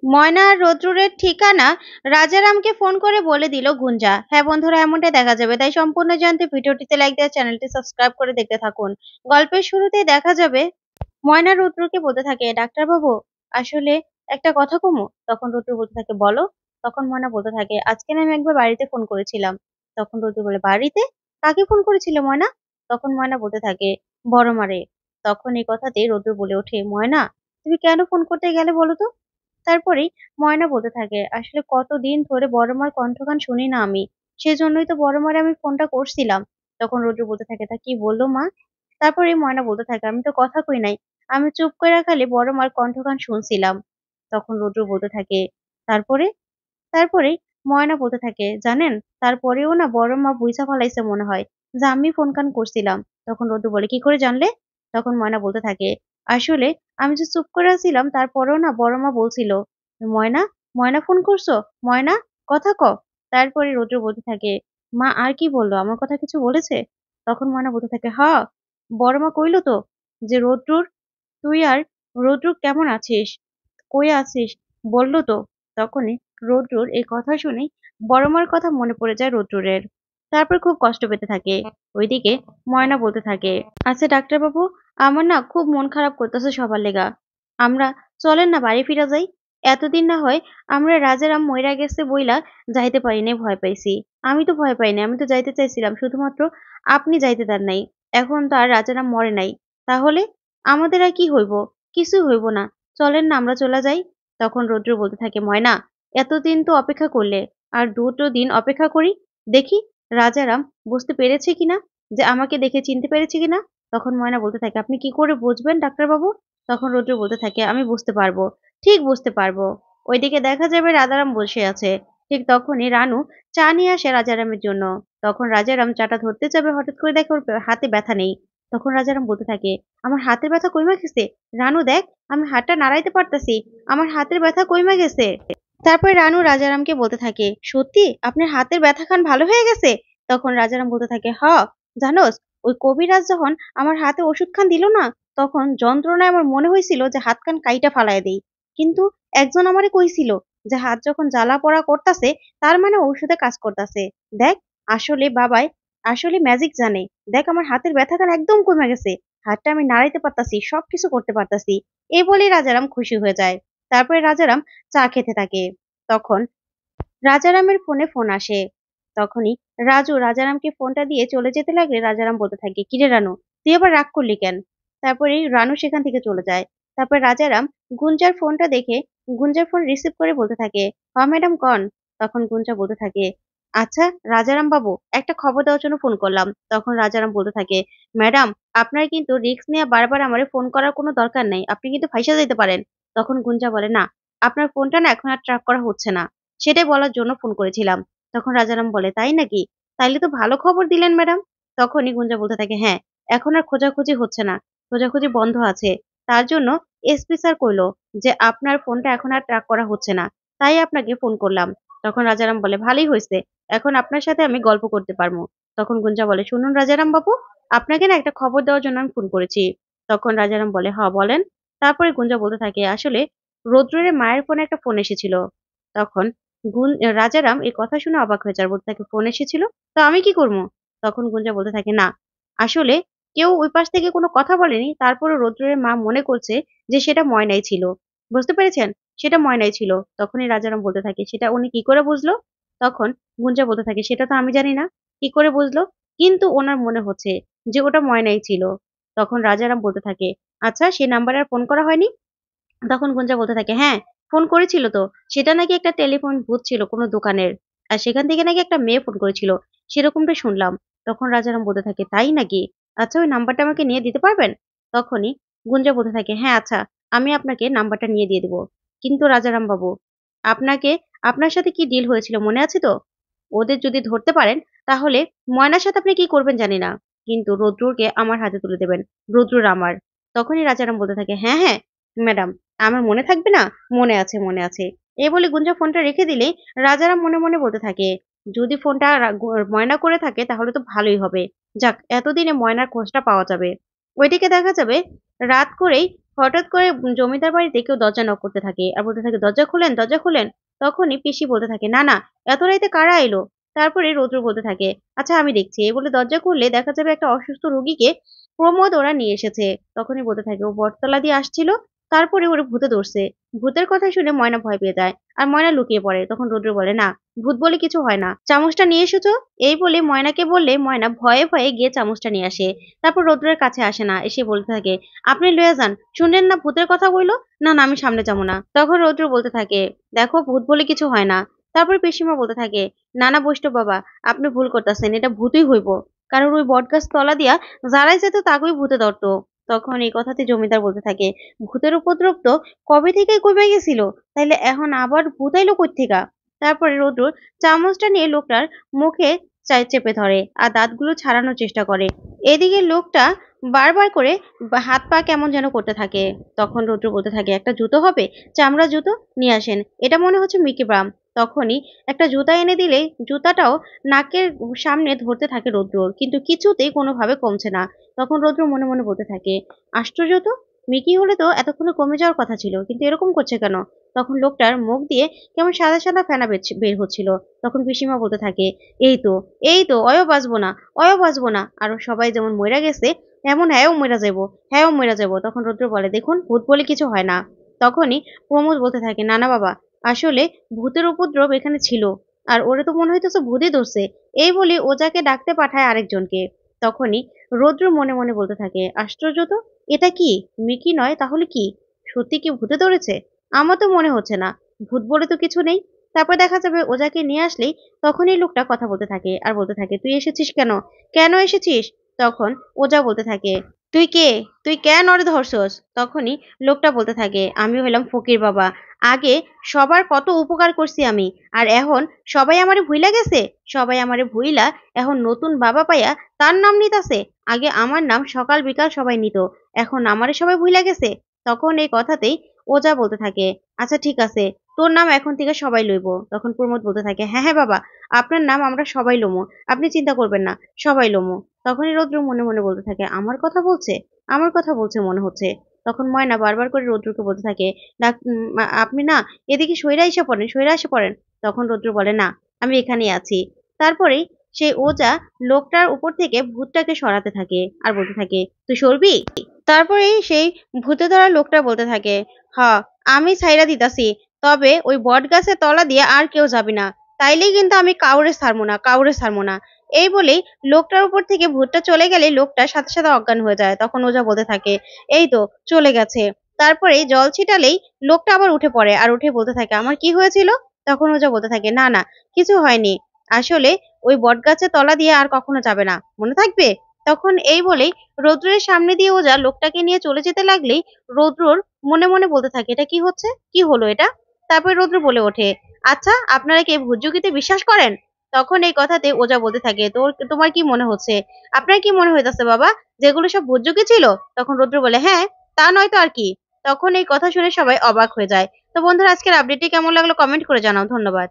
ময়না আর রোদ্রুরের ঠিকানা রাজারামকে ফোন করে বলে দিল গুঞ্জা। হ্যাঁ বন্ধুরা, এমনটাই দেখা যাবে। তাই সম্পূর্ণ জানতে ভিডিওটিতে লাইক দিয়ে চ্যানেলটি সাবস্ক্রাইব করে দেখতে থাকুন। গল্পের শুরুতেই দেখা যাবে ময়না রুদ্রকে বলতে থাকে, ডাক্তারবাবু আসলে একটা কথা কমু। তখন রুদ্র বলতে থাকে, বলো। তখন ময়না বলতে থাকে, আজকে না আমি একবার বাড়িতে ফোন করেছিলাম। তখন রুদ্র বলে, বাড়িতে? কাকে ফোন করেছিলে ময়না? তখন ময়না বলতে থাকে, বড় মারে। তখন এই কথাতেই রুদ্র বলে ওঠে, ময়না তুমি কেন ফোন করতে গেলে বলো তো? তারপরেই ময়না বলতে থাকে, আসলে কতদিন ধরে বড় মার কণ্ঠগান শুনি না আমি, সেজন্যই তো বড় মারে আমি ফোনটা করছিলাম। তখন রুদ্র বলতে থাকে, তা কি বললো মা? তারপরে ময়না বলতে থাকে, আমি তো কথা কই নাই, আমি চুপ করে খালি বড় মার কণ্ঠগান শুনছিলাম। তখন রুদ্র বলতে থাকে, তারপরে? তারপরেই ময়না বলতে থাকে, জানেন, তারপরেও না বড় মা বুইঝা ফেলাইছে মনে হয় যে আমি ফোন কান করছিলাম। তখন রোদ্দু বলে, কি করে জানলে? তখন ময়না বলতে থাকে, আসলে আমি যে চুপ করে আছিলাম তারপরেও না বড় মা বলছিল, ময়না, ময়না ফোন করছো, ময়না, কথা ক। তারপরে রৌদ্র বলতে থাকে, মা আর কি বললো, আমার কথা কিছু বলেছে? তখন ময়না বলতে থাকে, হ, বড় মা কইলো তো যে রৌদ্রুর, তুই আর রৌদ্র কেমন আছিস, কই আছিস, বললো তো। তখনই রৌদ্রুর এই কথা শুনেই বড় মার কথা মনে পড়ে যায় রৌদ্রের। তারপর খুব কষ্ট পেতে থাকে। ওইদিকে ময়না বলতে থাকে, আচ্ছা ডাক্তারবাবু, আমার না খুব মন খারাপ করতেছে সবার লেগা। আমরা চলেন না বাড়ি ফিরা যাই। এতদিন না হয় আমরা রাজারাম মইরা গেছে বইলা যাইতে পারি নাই, ভয় পাইছি। আমি তো ভয় পাই নাই, আমি তো যাইতে চাইছিলাম, শুধুমাত্র আপনি যাইতে দেন নাই। এখন তো আর রাজারাম মরে নাই, তাহলে আমাদের আর কি হইব? কিছুই হইব না। চলেন না আমরা চলে যাই। তখন রৌদ্র বলতে থাকে, ময়না এতদিন তো অপেক্ষা করলে, আর দুটো দিন অপেক্ষা করি, দেখি রাজারাম বুঝতে পেরেছে কিনা, যে আমাকে দেখে চিনতে পেরেছে কিনা। তখন ময়না বলতে থাকে, আপনি কি করে বুঝবেন ডাক্তারবাবু? তখন রৌদ্র বলতে থাকে, আমি বুঝতে পারবো, ঠিক বুঝতে পারবো। ওইদিকে দেখা যাবে রাজারাম বসে আছে। ঠিক তখনই রানু চা নিয়ে আসে রাজারামের জন্য। তখন রাজারাম চাটা ধরতে যাবে, হঠাৎ করে দেখে ওর হাতে ব্যথা নেই। তখন রাজারাম বলতে থাকে, আমার হাতের ব্যথা কইমা গেছে, রানু দেখ, আমি হাতটা নাড়াইতে পারতাছি, আমার হাতের ব্যথা কইমা গেছে। তারপরে রানু রাজারামকে বলতে থাকে, সত্যি আপনার হাতের ব্যথা খান ভালো হয়ে গেছে? তখন রাজারাম বলতে থাকে, হ, জানোস, ওই কবিরাজ যখন আমার হাতে ওষুধ খান দিল না, তখন যন্ত্রণায় আমার মনে হয়েছিল যে হাত কান কাইটা ফালায় দেই। কিন্তু একজন আমারে কইছিল যে হাত যখন জ্বালা পড়া করতাছে, তার মানে ঔষধে কাজ করতাছে। দেখ, আসলে বাবাই আসলে ম্যাজিক জানে। দেখ আমার হাতের ব্যথা খান একদম কমে গেছে, হাতটা আমি নাড়াইতে পারতাছি, সবকিছু করতে পারতাছি। এই বলেই রাজারাম খুশি হয়ে যায়। তারপরে রাজারাম চা খেতে থাকে। তখন রাজারামের ফোনে ফোন আসে। তখনই রাজু রাজারামকে ফোনটা দিয়ে চলে যেতে লাগলে রাজারাম বলতে থাকে, কিরে রানু, তুই আবার রাগ করলি কেন? তারপরে রানু সেখান থেকে চলে যায়। তারপর রাজারাম গুঞ্জার ফোনটা দেখে গুঞ্জার ফোন রিসিভ করে বলতে থাকে, হ্যাঁ ম্যাডাম কন। তখন গুঞ্জা বলতে থাকে, আচ্ছা রাজারাম বাবু, একটা খবর দেওয়ার জন্য ফোন করলাম। তখন রাজারাম বলতে থাকে, ম্যাডাম আপনার কিন্তু রিস্ক নিয়ে বারবার আমারে ফোন করার কোনো দরকার নেই, আপনি কিন্তু ফাইসা যেতে পারেন। তখন গুঞ্জা বলে, না, আপনার ফোনটা না এখন আর ট্র্যাক করা হচ্ছে না, সেটাই বলার জন্য ফোন করেছিলাম। তখন রাজারাম বলে, তাই নাকি? তাইলে তো ভালো খবর দিলেন ম্যাডাম। তখনই গুঞ্জা বলতে থাকে, হ্যাঁ, এখন আর খোঁজাখুঁজি হচ্ছে না, খোঁজাখুঁজি বন্ধ আছে। তার জন্য এসপি স্যার কইলো যে আপনার ফোনটা এখন আর ট্র্যাক করা হচ্ছে না, তাই আপনাকে ফোন করলাম। তখন রাজারাম বলে, ভালোই হয়েছে, এখন আপনার সাথে আমি গল্প করতে পারবো। তখন গুঞ্জা বলে, শুনুন রাজারাম বাবু, আপনাকে না একটা খবর দেওয়ার জন্য আমি ফোন করেছি। তখন রাজারাম বলে, হ্যাঁ বলেন। তারপরে গুঞ্জা বলতে থাকে, আসলে রৌদ্রের মায়ের ফোনে একটা ফোন এসেছিল। তখন রাজারাম এই কথা শুনে অবাক হয়ে যায়, বলতে থাকে, ফোন এসেছিল, তো আমি কি করবো? তখন গুঞ্জা বলতে থাকে, না, আসলে কেউ ওই পাশ থেকে কোনো কথা বলেনি, তারপরে রৌদ্রের মা মনে করছে যে সেটা ময়নাই ছিল। বুঝতে পেরেছেন? সেটা ময়নাই ছিল। তখনই রাজারাম বলতে থাকে, সেটা উনি কি করে বুঝলো? তখন গুঞ্জা বলতে থাকে, সেটা তো আমি জানি না, কি করে বুঝলো? কিন্তু ওনার মনে হচ্ছে যে ওটা ময়নাই ছিল। তখন রাজারাম বলতে থাকে, আচ্ছা সে নাম্বারে আর ফোন করা হয়নি? তখন গুঞ্জা বলতে থাকে, হ্যাঁ, ফোন করেছিল তো। সেটা নাকি একটা টেলিফোন বুথ ছিল কোনো দোকানের। আর সেখান থেকে নাকি একটা মেয়ে ফোন করেছিল। সেরকমটা শুনলাম। তখন রাজারাম বলতে থাকে, তাই নাকি? আচ্ছা ওই নাম্বারটা আমাকে নিয়ে দিতে পারবেন? তখনই গুঞ্জা বলতে থাকে, হ্যাঁ আচ্ছা, আমি আপনাকে নাম্বারটা নিয়ে দিয়ে দেব। কিন্তু রাজারাম বাবু, আপনাকে আপনার সাথে কি ডিল হয়েছিল মনে আছে তো? ওদের যদি ধরতে পারেন, তাহলে ময়নার সাথে আপনি কি করবেন জানি না। কিন্তু রুদ্রকে আমার হাতে তুলে দেবেন। রুদ্র আমার। তখনই রাজারাম বলতে থাকে, হ্যাঁ, হ্যাঁ, ম্যাডাম, আমার মনে থাকবে না? মনে আছে, মনে আছে। এই বলে গুঞ্জা ফোনটা রেখে দিলেই রাজারাম মনে মনে বলতে থাকে, যদি ফোনটা ময়না করে থাকে তাহলে তো ভালোই হবে। যাক, এতদিনে ময়নার খোঁজটা পাওয়া যাবে। ওইদিকে দেখা যাবে রাত করেই হঠাৎ করে জমিদার বাড়িতে কেউ দরজা নক করতে থাকে আর বলতে থাকে, দরজা খুলেন, দরজা খুলেন। তখনই পিসি বলতে থাকে, না না, এত রাইতে কারা এলো? তারপরে রৌদ্র বলতে থাকে, আচ্ছা আমি দেখছি। এই বলে দরজা খুললে দেখা যাবে একটা অসুস্থ রোগীকে প্রমোদ ওরা নিয়ে এসেছে। তখনই বলতে থাকে, ও বটতলা দিয়ে আসছিল, তারপরে ওরে ভূতে ধরছে। ভূতের কথা শুনে ময়না ভয় পেয়ে যায় আর ময়না লুকিয়ে পড়ে। তখন রৌদ্র বলে, না, ভূত বলে কিছু হয় না, চামচটা নিয়ে এসেছো। এই বলে ময়নাকে বললে ময়না ভয়ে ভয়ে গিয়ে চামচটা নিয়ে আসে। তারপর রৌদ্রের কাছে আসে না, এসে বলতে থাকে, আপনি লয়ে যান, শুনলেন না ভূতের কথা বললো? না না, আমি সামনে যাবো না। তখন রৌদ্র বলতে থাকে, দেখো ভূত বলে কিছু হয় না। তারপর পিসিমা বলতে থাকে, না না বৈষ্ণব বাবা, আপনি ভুল করতেছেন, এটা ভূতই হইব, কারণ ওই বটগাছ তলা দিয়া যারাই যেত তাকেই ভূতে ধরতো। তখন এই কথাতে জমিদার বলতে থাকে, ভূতের উপদ্রব তো কবে থেকেই কমে গেছিল, তাইলে এখন আবার ভূত আইলো কোত্থেকা? তারপরে রৌদ্র চামচটা নিয়ে লোকটার মুখে চেপে ধরে আর দাঁতগুলো ছাড়ানোর চেষ্টা করে। এদিকে লোকটা বারবার করে হাত পা কেমন যেন করতে থাকে। তখন রৌদ্র বলতে থাকে, একটা জুতো হবে, চামড়া জুতো নিয়ে আসেন, এটা মনে হচ্ছে মিকি ব্রাম। তখনই একটা জুতা এনে দিলে জুতাটাও নাকের সামনে ধরতে থাকে রৌদ্রর, কিন্তু কিছুতেই কোনোভাবে কমছে না। তখন রৌদ্র মনে মনে বলতে থাকে, আশ্চর্য তো, মিকি হলে তো এতক্ষণে কমে যাওয়ার কথা ছিল, কিন্তু এরকম করছে কেন? তখন লোকটার মুখ দিয়ে কেমন সাদা সাদা ফেনা বের হচ্ছিল। তখন পিসিমা বলতে থাকে, এই তো, এই তো, অয়ও বাঁচবো না, অয়ও বাঁচবো না। আরো সবাই যেমন মইরা গেছে এমন হ্যাঁও মইরা যাবো, হ্যাঁও মইরা যাবো। তখন রৌদ্র বলে, দেখুন ভূত বলে কিছু হয় না। তখনই প্রমোদ বলতে থাকে, না না বাবা, আসলে ভূতের উপদ্রব এখানে ছিল, আর ওরে তো মনে হইতেছে ভূতই ধরছে। এই বলে ওজাকে ডাকতে পাঠায় আরেকজনকে। তখনই রৌদ্র মনে মনে বলতে থাকে, আশ্চর্য তো, এটা কি মিকি নয় তাহলে কি? সত্যি কি ভূতে ধরেছে? আমার তো মনে হচ্ছে না, ভূত বলে তো কিছু নেই। তারপর দেখা যাবে ওজাকে নিয়ে আসলেই তখনই লোকটা কথা বলতে থাকে আর বলতে থাকে, তুই এসেছিস কেন? কেন এসেছিস? তখন ওজা বলতে থাকে, তুই কে? তুই কেন ওরে ধরছস? তখনই লোকটা বলতে থাকে, আমি হইলাম ফকির বাবা, আগে সবার কত উপকার করছি আমি, আর এখন সবাই আমারে ভুইলা গেছে। সবাই আমারে ভুইলা এখন নতুন বাবা পাইয়া তার নাম নিতাছে। আগে আমার নাম সকাল বিকাল সবাই নিত, এখন আমারে সবাই ভুইলা গেছে। তখন এই কথাতেই ওজা বলতে থাকে, আচ্ছা ঠিক আছে, তোর নাম এখন থেকে সবাই লইব। তখন প্রমোদ বলতে থাকে, হ্যাঁ হ্যাঁ বাবা, আপনার নাম আমরা সবাই লমু, আপনি চিন্তা করবেন না, সবাই লমু। তখনই রৌদ্র মনে মনে বলতে থাকে, আমার কথা বলছে, আমার কথা বলছে মনে হচ্ছে। তখন ময়না বারবার করে রৌদ্রকে বলতে থাকে, আপনি না এদিকে সইরা এসে পড়েন, সইরা এসে পড়েন। তখন রৌদ্র বলে, না, আমি এখানেই আছি। তারপরেই সেই ওজা লোকটার উপর থেকে ভূতটাকে সরাতে থাকে আর বলতে থাকে, তুই সরবি? তারপরেই সেই ভূতে ধরা লোকটা বলতে থাকে, হ, আমি ছাইরা দিতাছি, তবে ওই বট গাছের তলা দিয়ে আর কেউ যাবি না, তাইলেই কিন্তু আমি কাউরে ছাড়বো না, কাউরে ছাড়বো না। এই বলেই লোকটার উপর থেকে ভূতটা চলে গেলে লোকটা সাথে সাথে অজ্ঞান হয়ে যায়। তখন ওজা বলতে থাকে, এই তো চলে গেছে। তারপরে জল ছিটালেই লোকটা আবার উঠে পড়ে আর উঠে বলতে থাকে, আমার কি হয়েছিল? তখন ওজা বলতে থাকে, না না, কিছু হয়নি, আসলে ওই বট গাছের তলা দিয়ে আর কখনো যাবে না, মনে থাকবে। তখন এই বলেই রৌদ্রের সামনে দিয়ে ওজা লোকটাকে নিয়ে চলে যেতে লাগলেই রৌদ্রর মনে মনে বলতে থাকে, এটা কি হচ্ছে, কি হলো এটা? তারপরে রৌদ্র বলে ওঠে, আচ্ছা আপনারা কি ভূতযোগীতে বিশ্বাস করেন? তখন এই কথাতে ওজা বলতে থাকে, তোমার কি মনে হচ্ছে, আপনার কি মনে হইতাছে বাবা, যেগুলো সব ভূতযোগী ছিল? তখন রৌদ্র বলে, হ্যাঁ, তা নয় তো আর কি। তখন এই কথা শুনে সবাই অবাক হয়ে যায়। তো বন্ধুরা, আজকের আপডেটটি কেমন লাগলো কমেন্ট করে জানাও। ধন্যবাদ।